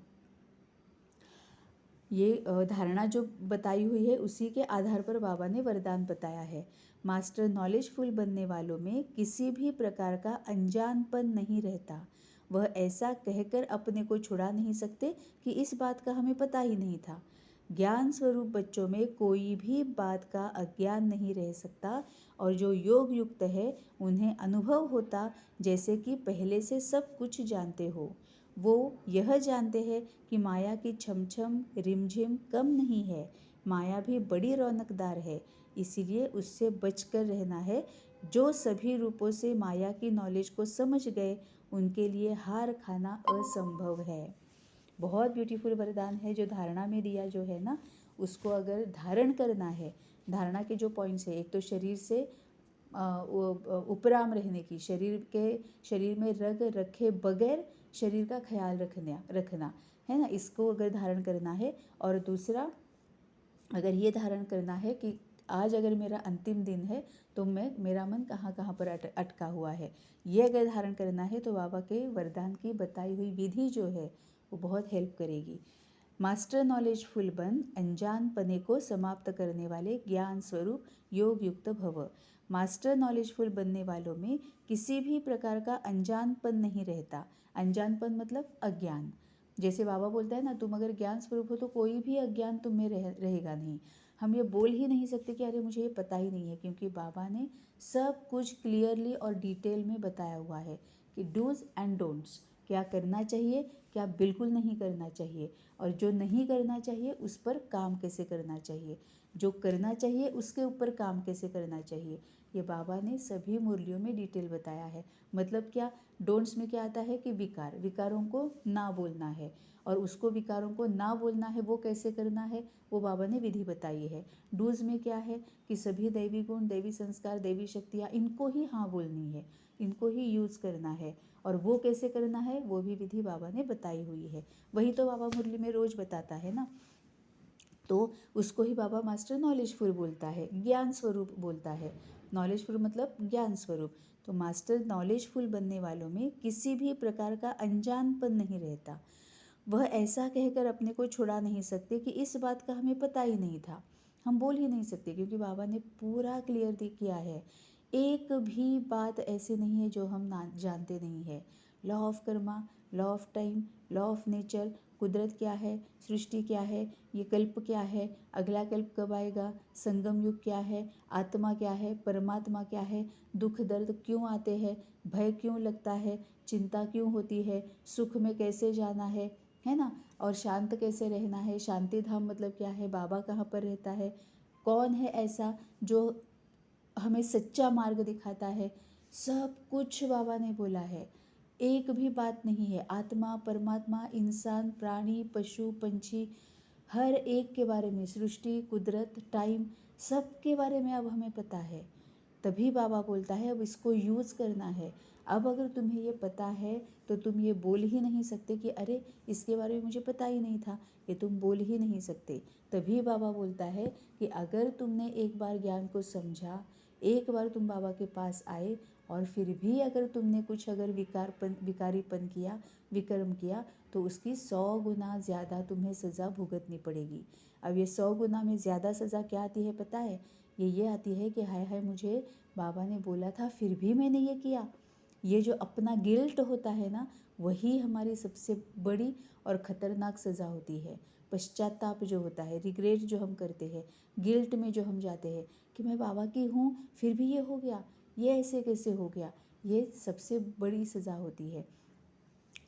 ये धारणा जो बताई हुई है उसी के आधार पर बाबा ने वरदान बताया है। मास्टर नॉलेजफुल बनने वालों में किसी भी प्रकार का अनजानपन नहीं रहता। वह ऐसा कहकर अपने को छुड़ा नहीं सकते कि इस बात का हमें पता ही नहीं था। ज्ञान स्वरूप बच्चों में कोई भी बात का अज्ञान नहीं रह सकता, और जो योग युक्त है उन्हें अनुभव होता जैसे कि पहले से सब कुछ जानते हो। वो यह जानते हैं कि माया की छमछम रिमझिम कम नहीं है, माया भी बड़ी रौनकदार है, इसीलिए उससे बचकर रहना है। जो सभी रूपों से माया की नॉलेज को समझ गए उनके लिए हार खाना असंभव है। बहुत ब्यूटीफुल वरदान है जो धारणा में दिया जो है ना, उसको अगर धारण करना है, धारणा के जो पॉइंट्स है, एक तो शरीर से उपराम रहने की, शरीर में रग रखे बगैर शरीर का ख्याल रखना है ना, इसको अगर धारण करना है। और दूसरा, अगर ये धारण करना है कि आज अगर मेरा अंतिम दिन है तो मेरा मन कहाँ कहाँ पर अटका हुआ है, ये अगर धारण करना है तो बाबा के वरदान की बताई हुई विधि जो है वो बहुत हेल्प करेगी। मास्टर नॉलेजफुल बन, अनजान पने को समाप्त करने वाले ज्ञान स्वरूप योग युक्त भव। मास्टर नॉलेजफुल बनने वालों में किसी भी प्रकार का अनजानपन नहीं रहता। अनजानपन मतलब अज्ञान। जैसे बाबा बोलता है ना, तुम अगर ज्ञान स्वरूप हो तो कोई भी अज्ञान तुम में रहेगा नहीं। हम ये बोल ही नहीं सकते कि अरे मुझे ये पता ही नहीं है, क्योंकि बाबा ने सब कुछ क्लियरली और डिटेल में बताया हुआ है कि डूज एंड डोंट्स, क्या करना चाहिए, क्या बिल्कुल नहीं करना चाहिए, और जो नहीं करना चाहिए उस पर काम कैसे करना चाहिए, जो करना चाहिए उसके ऊपर काम कैसे करना चाहिए। ये बाबा ने सभी मुरलियों में डिटेल बताया है। मतलब क्या, डोंट्स में क्या आता है कि विकारों को ना बोलना है, और उसको विकारों को ना बोलना है वो कैसे करना है, वो बाबा ने विधि बताई है। डूज में क्या है कि सभी दैवी गुण, दैवी संस्कार, दैवी शक्तियाँ, इनको ही हाँ बोलनी है, इनको ही यूज़ करना है, और वो कैसे करना है वो भी विधि बाबा ने बताई हुई है। वही तो बाबा मुरली में रोज बताता है ना, तो उसको ही बाबा मास्टर नॉलेजफुल बोलता है, ज्ञान स्वरूप बोलता है। नॉलेजफुल मतलब ज्ञान स्वरूप। तो मास्टर नॉलेजफुल बनने वालों में किसी भी प्रकार का अनजानपन नहीं रहता। वह ऐसा कहकर अपने को छुड़ा नहीं सकते कि इस बात का हमें पता ही नहीं था, हम बोल ही नहीं सकते, क्योंकि बाबा ने पूरा क्लियर किया है। एक भी बात ऐसी नहीं है जो हम ना जानते नहीं है। Law of Karma, law of time, law of nature, कुदरत क्या है, सृष्टि क्या है, ये कल्प क्या है, अगला कल्प कब आएगा, संगम युग क्या है, आत्मा क्या है, परमात्मा क्या है, दुख दर्द क्यों आते हैं, भय क्यों लगता है, चिंता क्यों होती है, सुख में कैसे जाना है ना, और शांत कैसे रहना है, शांति धाम मतलब क्या है, बाबा कहाँ पर रहता है, कौन है ऐसा जो हमें सच्चा मार्ग दिखाता है, सब कुछ बाबा ने बोला है। एक भी बात नहीं है, आत्मा, परमात्मा, इंसान, प्राणी, पशु, पंछी, हर एक के बारे में, सृष्टि, कुदरत, टाइम, सब के बारे में अब हमें पता है। तभी बाबा बोलता है अब इसको यूज़ करना है। अब अगर तुम्हें ये पता है तो तुम ये बोल ही नहीं सकते कि अरे इसके बारे में मुझे पता ही नहीं था, ये तुम बोल ही नहीं सकते। तभी बाबा बोलता है कि अगर तुमने एक बार ज्ञान को समझा, एक बार तुम बाबा के पास आए, और फिर भी अगर तुमने कुछ अगर विकारीपन किया, विकर्म किया, तो उसकी 100 गुना ज़्यादा तुम्हें सज़ा भुगतनी पड़ेगी। अब ये 100 गुना में ज़्यादा सज़ा क्या आती है पता है? ये आती है कि हाय हाय, मुझे बाबा ने बोला था फिर भी मैंने ये किया। ये जो अपना गिल्ट होता है ना, वही हमारी सबसे बड़ी और ख़तरनाक सज़ा होती है। पश्चाताप जो होता है, रिग्रेट जो हम करते हैं, गिल्ट में जो हम जाते हैं कि मैं बाबा की हूँ फिर भी ये हो गया, ये ऐसे कैसे हो गया, ये सबसे बड़ी सज़ा होती है।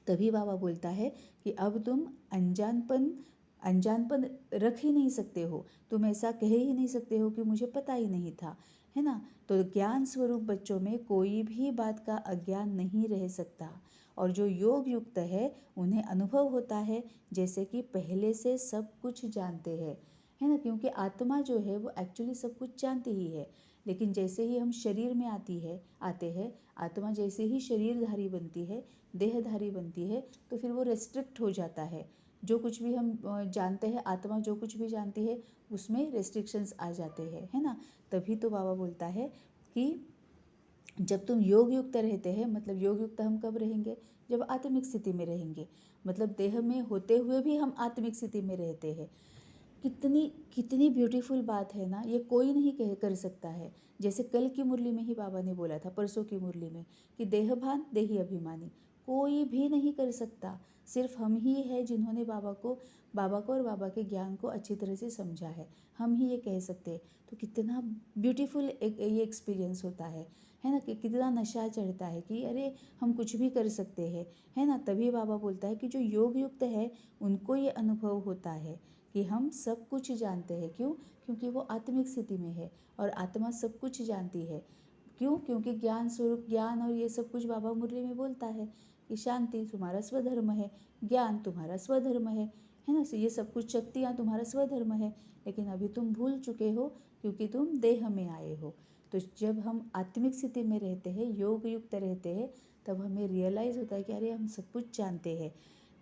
तभी बाबा बोलता है कि अब तुम अनजानपन रख ही नहीं सकते हो, तुम ऐसा कह ही नहीं सकते हो कि मुझे पता ही नहीं था, है ना। तो ज्ञान स्वरूप बच्चों में कोई भी बात का अज्ञान नहीं रह सकता, और जो योग युक्त है उन्हें अनुभव होता है जैसे कि पहले से सब कुछ जानते हैं, है ना, क्योंकि आत्मा जो है वो एक्चुअली सब कुछ जानती ही है। लेकिन जैसे ही हम शरीर में आते हैं, आत्मा जैसे ही शरीरधारी बनती है, देहधारी बनती है, तो फिर वो रेस्ट्रिक्ट हो जाता है। जो कुछ भी हम जानते हैं, आत्मा जो कुछ भी जानती है उसमें रेस्ट्रिक्शंस आ जाते हैं, है ना। तभी तो बाबा बोलता है कि जब तुम योग युक्त रहते हैं, मतलब योग युक्त हम कब रहेंगे, जब आत्मिक स्थिति में रहेंगे, मतलब देह में होते हुए भी हम आत्मिक स्थिति में रहते हैं। कितनी कितनी ब्यूटीफुल बात है ना, ये कोई नहीं कर सकता है। जैसे कल की मुरली में ही बाबा ने बोला था, परसों की मुरली में, कि देहभान देही अभिमानी कोई भी नहीं कर सकता, सिर्फ हम ही है जिन्होंने बाबा को और बाबा के ज्ञान को अच्छी तरह से समझा है, हम ही ये कह सकते हैं। तो कितना ब्यूटीफुल ये एक्सपीरियंस होता है ना, कि कितना नशा चढ़ता है कि अरे हम कुछ भी कर सकते हैं, है ना। तभी बाबा बोलता है कि जो योग युक्त है उनको ये अनुभव होता है कि हम सब कुछ जानते हैं। क्यों? क्योंकि वो आत्मिक स्थिति में है, और आत्मा सब कुछ जानती है। क्यों? क्योंकि ज्ञान स्वरूप, ज्ञान और ये सब कुछ बाबा मुरली में बोलता है कि शांति तुम्हारा स्वधर्म है, ज्ञान तुम्हारा स्वधर्म है ना। ये सब कुछ शक्तियाँ तुम्हारा स्वधर्म है, लेकिन अभी तुम भूल चुके हो क्योंकि तुम देह में आए हो। तो जब हम आत्मिक स्थिति में रहते हैं, योग युक्त रहते हैं, तब हमें रियलाइज़ होता है कि अरे हम सब कुछ जानते हैं।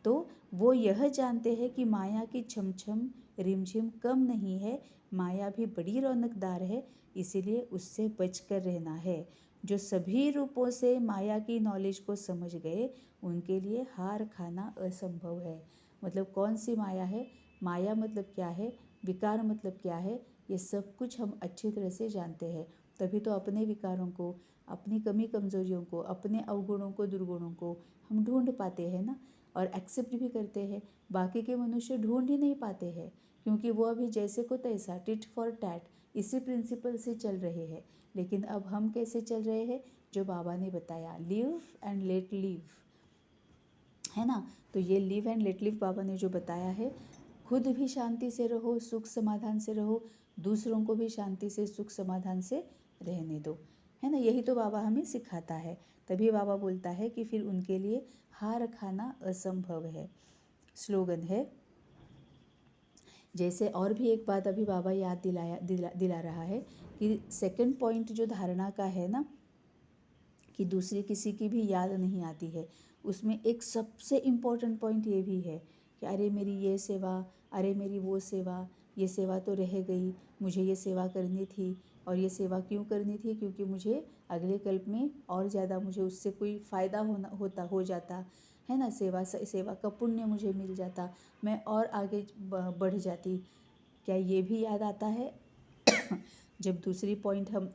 तो वो यह जानते हैं कि माया की छमछम रिमझिम कम नहीं है, माया भी बड़ी रौनकदार है, इसीलिए उससे बचकर रहना है। जो सभी रूपों से माया की नॉलेज को समझ गए, उनके लिए हार खाना असंभव है। मतलब कौन सी माया है, माया मतलब क्या है, विकार मतलब क्या है, ये सब कुछ हम अच्छी तरह से जानते हैं। तभी तो अपने विकारों को, अपनी कमी कमज़ोरियों को, अपने अवगुणों को, दुर्गुणों को हम ढूंढ पाते हैं ना, और एक्सेप्ट भी करते हैं। बाकी के मनुष्य ढूंढ ही नहीं पाते हैं, क्योंकि वो अभी जैसे को तैसा, टिट फॉर टैट, इसी प्रिंसिपल से चल रहे हैं। लेकिन अब हम कैसे चल रहे हैं, जो बाबा ने बताया, लिव एंड लेट लिव, है ना। तो ये लिव एंड लेट लिव बाबा ने जो बताया है, खुद भी शांति से रहो, सुख समाधान से रहो, दूसरों को भी शांति से, सुख समाधान से रहने दो, है ना। यही तो बाबा हमें सिखाता है। तभी बाबा बोलता है कि फिर उनके लिए हार खाना असंभव है। स्लोगन है, जैसे और भी एक बात अभी बाबा याद दिला रहा है कि सेकंड पॉइंट जो धारणा का है ना, कि दूसरी किसी की भी याद नहीं आती है, उसमें एक सबसे इम्पोर्टेंट पॉइंट ये भी है कि अरे मेरी ये सेवा, अरे मेरी वो सेवा, ये सेवा तो रह गई, मुझे ये सेवा करनी थी। और ये सेवा क्यों करनी थी, क्योंकि मुझे अगले कल्प में और ज़्यादा मुझे उससे कोई फ़ायदा हो जाता, है ना। सेवा का पुण्य मुझे मिल जाता, मैं और आगे बढ़ जाती। क्या ये भी याद आता है जब दूसरी पॉइंट हम,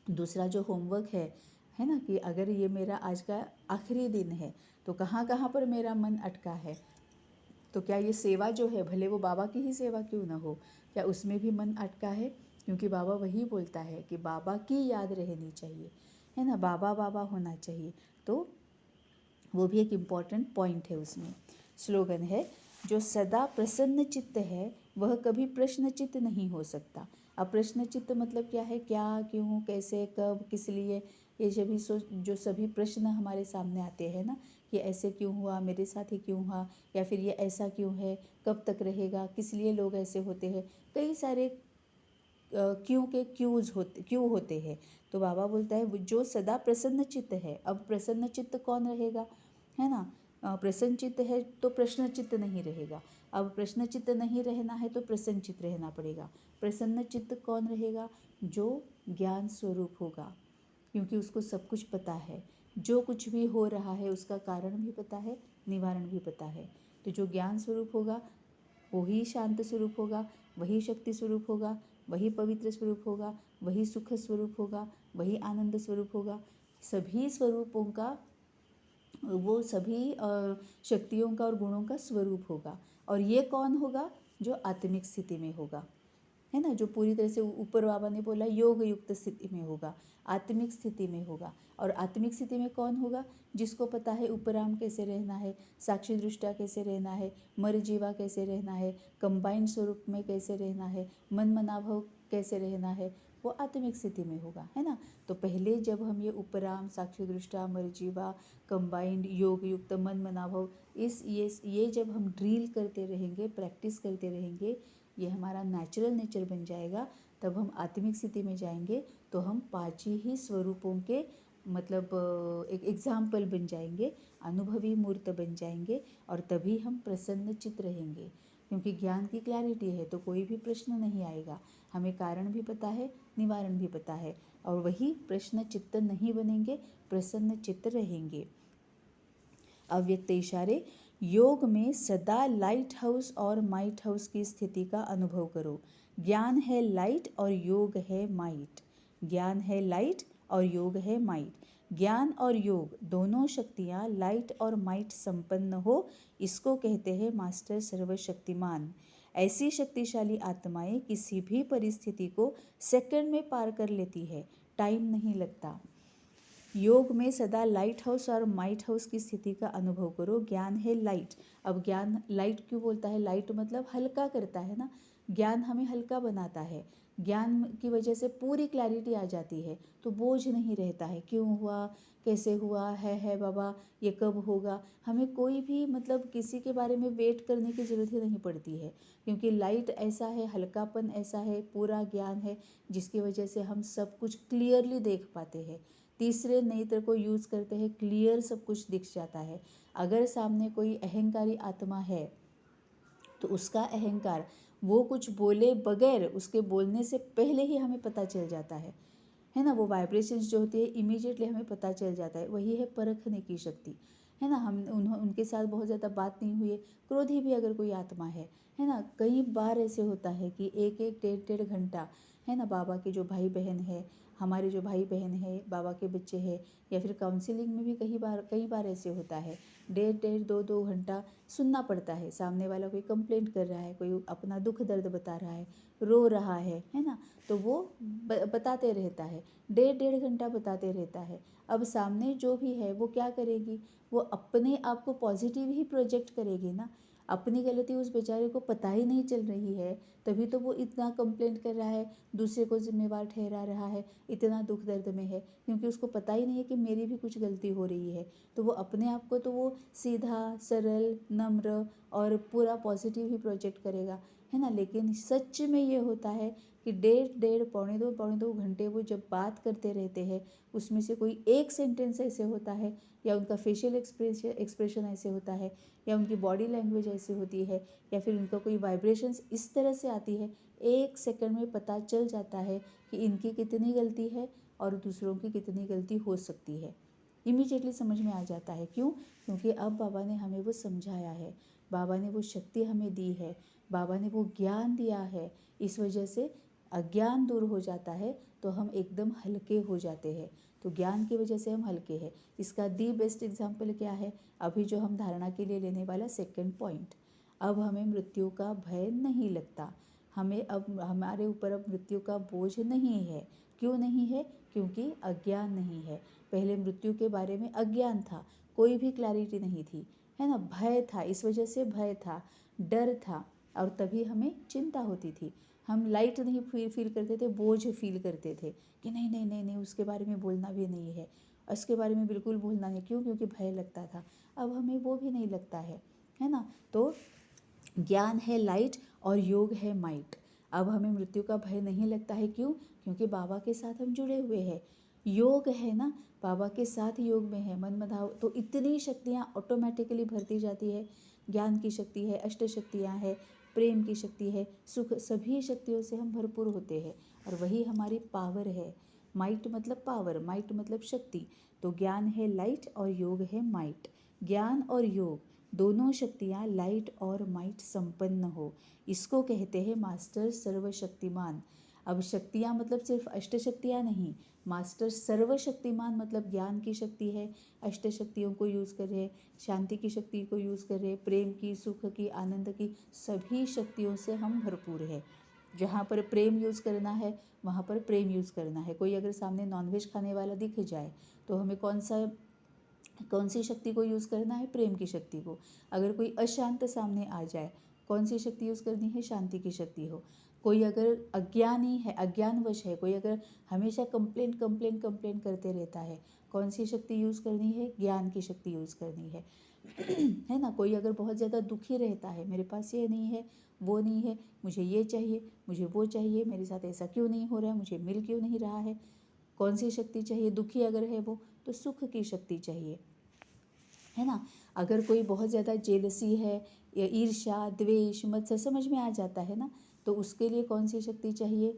दूसरा जो होमवर्क है ना, कि अगर ये मेरा आज का आखिरी दिन है, तो कहाँ कहाँ पर मेरा मन अटका है, तो क्या ये सेवा जो है, भले वो बाबा की ही सेवा क्यों ना हो, क्या उसमें भी मन अटका है। क्योंकि बाबा वही बोलता है कि बाबा की याद रहनी चाहिए, है ना, बाबा बाबा होना चाहिए। तो वो भी एक इम्पॉर्टेंट पॉइंट है उसमें। स्लोगन है, जो सदा प्रसन्न चित्त है वह कभी प्रश्न चित्त नहीं हो सकता। अब प्रश्न चित्त मतलब क्या है, क्या, क्यों, कैसे, कब, किस लिए, ये जो सभी प्रश्न हमारे सामने आते हैं ना, कि ऐसे क्यों हुआ, मेरे साथ ही क्यों हुआ, या फिर ये ऐसा क्यों है, कब तक रहेगा, किस लिए लोग ऐसे होते हैं, कई सारे क्यों होते हैं। तो बाबा बोलता है जो सदा प्रसन्न चित्त है। अब प्रसन्न चित्त कौन रहेगा, है ना। प्रसन्न चित्त है तो प्रश्न चित्त नहीं रहेगा। अब प्रश्न चित्त नहीं रहना है तो प्रसन्न चित्त रहना पड़ेगा। प्रसन्न चित्त कौन रहेगा, जो ज्ञान स्वरूप होगा, क्योंकि उसको सब कुछ पता है, जो कुछ भी हो रहा है उसका कारण भी पता है, निवारण भी पता है। तो जो ज्ञान स्वरूप होगा वही शांत स्वरूप होगा, वही शक्ति स्वरूप होगा, वही पवित्र स्वरूप होगा, वही सुख स्वरूप होगा, वही आनंद स्वरूप होगा। सभी स्वरूपों का, वो सभी शक्तियों का और गुणों का स्वरूप होगा। और ये कौन होगा, जो आत्मिक स्थिति में होगा, है ना, जो पूरी तरह से ऊपर बाबा ने बोला योग युक्त स्थिति में होगा, आत्मिक स्थिति में होगा। और आत्मिक स्थिति में कौन होगा, जिसको पता है उपराम कैसे रहना है, साक्षी दृष्टा कैसे रहना है, मर जीवा कैसे रहना है, कंबाइंड स्वरूप में कैसे रहना है, मन मनाभव कैसे रहना है, वो आत्मिक स्थिति में होगा, है ना। तो पहले जब हम ये उपराम, साक्षी दृष्टा, मरजीवा, कंबाइंड, योग युक्त, मन मनाभव, ये जब हम ड्रिल करते रहेंगे, प्रैक्टिस करते रहेंगे, ये हमारा नेचुरल नेचर बन जाएगा, तब हम आत्मिक स्थिति में जाएंगे तो हम 5 ही स्वरूपों के मतलब एक एग्जाम्पल बन जाएंगे, अनुभवी मूर्त बन जाएंगे, और तभी हम प्रसन्न चित्त रहेंगे। क्योंकि ज्ञान की क्लैरिटी है तो कोई भी प्रश्न नहीं आएगा, हमें कारण भी पता है, निवारण भी पता है, और वही प्रश्न चित्त नहीं बनेंगे, प्रसन्न चित्त रहेंगे। अव्यक्त इशारे, योग में सदा लाइट हाउस और माइट हाउस की स्थिति का अनुभव करो। ज्ञान है लाइट और योग है माइट। ज्ञान है लाइट और योग है माइट। ज्ञान और योग दोनों शक्तियाँ लाइट और माइट संपन्न हो, इसको कहते हैं मास्टर सर्वशक्तिमान। ऐसी शक्तिशाली आत्माएं किसी भी परिस्थिति को सेकंड में पार कर लेती है, टाइम नहीं लगता। योग में सदा लाइट हाउस और माइट हाउस की स्थिति का अनुभव करो। ज्ञान है लाइट। अब ज्ञान लाइट क्यों बोलता है? लाइट मतलब हल्का करता है ना, ज्ञान हमें हल्का बनाता है। ज्ञान की वजह से पूरी क्लैरिटी आ जाती है, तो बोझ नहीं रहता है, क्यों हुआ, कैसे हुआ है बाबा, ये कब होगा। हमें कोई भी मतलब किसी के बारे में वेट करने की ज़रूरत ही नहीं पड़ती है, क्योंकि लाइट ऐसा है, हल्कापन ऐसा है, पूरा ज्ञान है, जिसकी वजह से हम सब कुछ क्लियरली देख पाते हैं। तीसरे नेत्र को यूज़ करते हैं, क्लियर सब कुछ दिख जाता है। अगर सामने कोई अहंकारी आत्मा है तो उसका अहंकार, वो कुछ बोले बगैर, उसके बोलने से पहले ही हमें पता चल जाता है ना। वो वाइब्रेशंस जो होती है इमीडिएटली हमें पता चल जाता है। वही है परखने की शक्ति, है ना। हम उनके साथ बहुत ज़्यादा बात नहीं हुई है, क्रोधी भी अगर कोई आत्मा है ना। कई बार ऐसे होता है कि एक एक डेढ़ डेढ़ घंटा, है ना, बाबा के जो भाई बहन है, हमारे जो भाई बहन है, बाबा के बच्चे हैं, या फिर काउंसलिंग में भी कई बार ऐसे होता है, डेढ़ डेढ़ दो दो घंटा सुनना पड़ता है। सामने वाला कोई कंप्लेंट कर रहा है, कोई अपना दुख दर्द बता रहा है, रो रहा है ना, तो वो बताते रहता है, डेढ़ डेढ़ घंटा बताते रहता है। अब सामने जो भी है वो क्या करेगी, वो अपने आप को पॉजिटिव ही प्रोजेक्ट करेगी ना। अपनी गलती उस बेचारे को पता ही नहीं चल रही है, तभी तो वो इतना कंप्लेंट कर रहा है, दूसरे को जिम्मेवार ठहरा रहा है, इतना दुख दर्द में है, क्योंकि उसको पता ही नहीं है कि मेरी भी कुछ गलती हो रही है। तो वो अपने आप को तो वो सीधा, सरल, नम्र और पूरा पॉजिटिव ही प्रोजेक्ट करेगा, है ना। लेकिन सच में ये होता है कि डेढ़ डेढ़ पौने दो घंटे वो जब बात करते रहते हैं, उसमें से कोई एक सेंटेंस ऐसे होता है, या उनका फेशियल एक्सप्रेशन ऐसे होता है, या उनकी बॉडी लैंग्वेज ऐसी होती है, या फिर उनका कोई वाइब्रेशंस इस तरह से आती है, एक सेकंड में पता चल जाता है कि इनकी कितनी गलती है और दूसरों की कितनी गलती हो सकती है। इमीडिएटली समझ में आ जाता है। क्यों? क्योंकि अब बाबा ने हमें वो समझाया है, बाबा ने वो शक्ति हमें दी है, बाबा ने वो ज्ञान दिया है। इस वजह से अज्ञान दूर हो जाता है, तो हम एकदम हल्के हो जाते हैं। तो ज्ञान की वजह से हम हल्के हैं। इसका दी बेस्ट एग्जाम्पल क्या है? अभी जो हम धारणा के लिए लेने वाला सेकंड पॉइंट, अब हमें मृत्यु का भय नहीं लगता। हमें अब हमारे ऊपर अब मृत्यु का बोझ नहीं है। क्यों नहीं है? क्योंकि अज्ञान नहीं है। पहले मृत्यु के बारे में अज्ञान था, कोई भी क्लैरिटी नहीं थी, है ना। भय था, इस वजह से भय था, डर था, और तभी हमें चिंता होती थी। हम लाइट नहीं फील करते थे, बोझ फील करते थे कि नहीं नहीं नहीं नहीं, उसके बारे में बोलना भी नहीं है, उसके बारे में बिल्कुल बोलना नहीं। क्यों? क्योंकि भय लगता था। अब हमें वो भी नहीं लगता है ना। तो ज्ञान है लाइट और योग है माइट। अब हमें मृत्यु का भय नहीं लगता है। क्यों? क्योंकि बाबा के साथ हम जुड़े हुए हैं। योग है ना, बाबा के साथ योग में है, मन मधाव, तो इतनी शक्तियाँ ऑटोमेटिकली भरती जाती है। ज्ञान की शक्ति है, अष्ट शक्तियाँ है, प्रेम की शक्ति है, सुख, सभी शक्तियों से हम भरपूर होते हैं, और वही हमारी पावर है। माइट मतलब पावर, माइट मतलब शक्ति। तो ज्ञान है लाइट और योग है माइट। ज्ञान और योग दोनों शक्तियाँ लाइट और माइट संपन्न हो, इसको कहते हैं मास्टर सर्वशक्तिमान। अब शक्तियाँ मतलब सिर्फ अष्ट शक्तियाँ नहीं, मास्टर सर्वशक्तिमान मतलब ज्ञान की शक्ति है, अष्ट शक्तियों को यूज़ कर रहे, शांति की शक्ति को यूज़ कर रहे, प्रेम की, सुख की, आनंद की, सभी शक्तियों से हम भरपूर है। जहाँ पर प्रेम यूज़ करना है वहाँ पर प्रेम यूज़ करना है। कोई अगर सामने नॉनवेज खाने वाला दिख जाए तो हमें कौन सी शक्ति को यूज़ करना है? प्रेम की शक्ति को। अगर कोई अशांत सामने आ जाए, कौन सी शक्ति यूज़ करनी है? शांति की शक्ति हो। कोई अगर अज्ञानी है, अज्ञानवश है, कोई अगर हमेशा कंप्लेंट करते रहता है, कौन सी शक्ति यूज़ करनी है? ज्ञान की शक्ति यूज़ करनी है है ना। कोई अगर बहुत ज़्यादा दुखी रहता है, मेरे पास ये नहीं है, वो नहीं है, मुझे ये चाहिए, मुझे वो चाहिए, मेरे साथ ऐसा क्यों नहीं हो रहा है, मुझे मिल क्यों नहीं रहा है, कौन सी शक्ति चाहिए? दुखी अगर है वो, तो सुख की शक्ति चाहिए, है ना। अगर कोई बहुत ज़्यादा जेलसी है या ईर्ष्या, द्वेष, मत्सर, समझ में आ जाता है ना, तो उसके लिए कौन सी शक्ति चाहिए?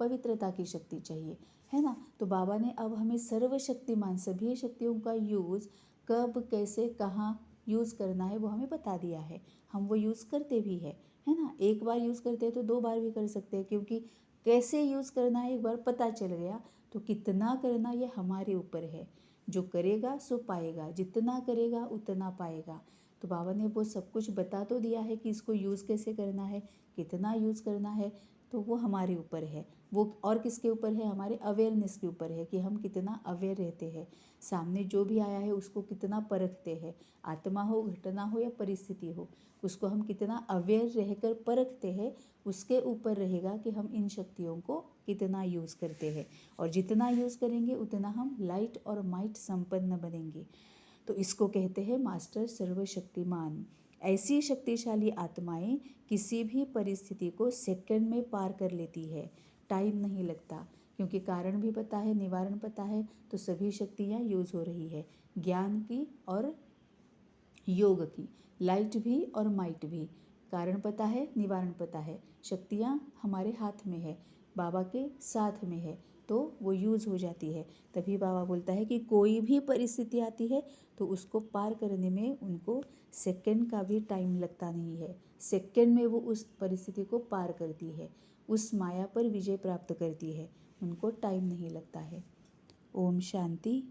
पवित्रता की शक्ति चाहिए, है ना। तो बाबा ने अब हमें सर्वशक्तिमान सभी शक्तियों का यूज़ कब, कैसे, कहाँ यूज़ करना है वो हमें बता दिया है। हम वो यूज़ करते भी है ना। एक बार यूज़ करते हैं तो दो बार भी कर सकते हैं, क्योंकि कैसे यूज़ करना है एक बार पता चल गया, तो कितना करना ये हमारे ऊपर है। जो करेगा सो पाएगा, जितना करेगा उतना पाएगा। तो बाबा ने वो सब कुछ बता तो दिया है कि इसको यूज़ कैसे करना है, कितना यूज़ करना है। तो वो हमारे ऊपर है। वो और किसके ऊपर है? हमारे अवेयरनेस के ऊपर है कि हम कितना अवेयर रहते हैं, सामने जो भी आया है उसको कितना परखते हैं। आत्मा हो, घटना हो या परिस्थिति हो, उसको हम कितना अवेयर रहकर परखते हैं, उसके ऊपर रहेगा कि हम इन शक्तियों को कितना यूज़ करते हैं। और जितना यूज़ करेंगे उतना हम लाइट और माइट संपन्न बनेंगे। तो इसको कहते हैं मास्टर सर्वशक्तिमान। ऐसी शक्तिशाली आत्माएं किसी भी परिस्थिति को सेकंड में पार कर लेती है, टाइम नहीं लगता, क्योंकि कारण भी पता है, निवारण पता है, तो सभी शक्तियाँ यूज़ हो रही है, ज्ञान की और योग की, लाइट भी और माइट भी। कारण पता है, निवारण पता है, शक्तियाँ हमारे हाथ में है, बाबा के साथ में है, तो वो यूज़ हो जाती है। तभी बाबा बोलता है कि कोई भी परिस्थिति आती है तो उसको पार करने में उनको सेकंड का भी टाइम लगता नहीं है। सेकंड में वो उस परिस्थिति को पार करती है, उस माया पर विजय प्राप्त करती है, उनको टाइम नहीं लगता है। ओम शांति।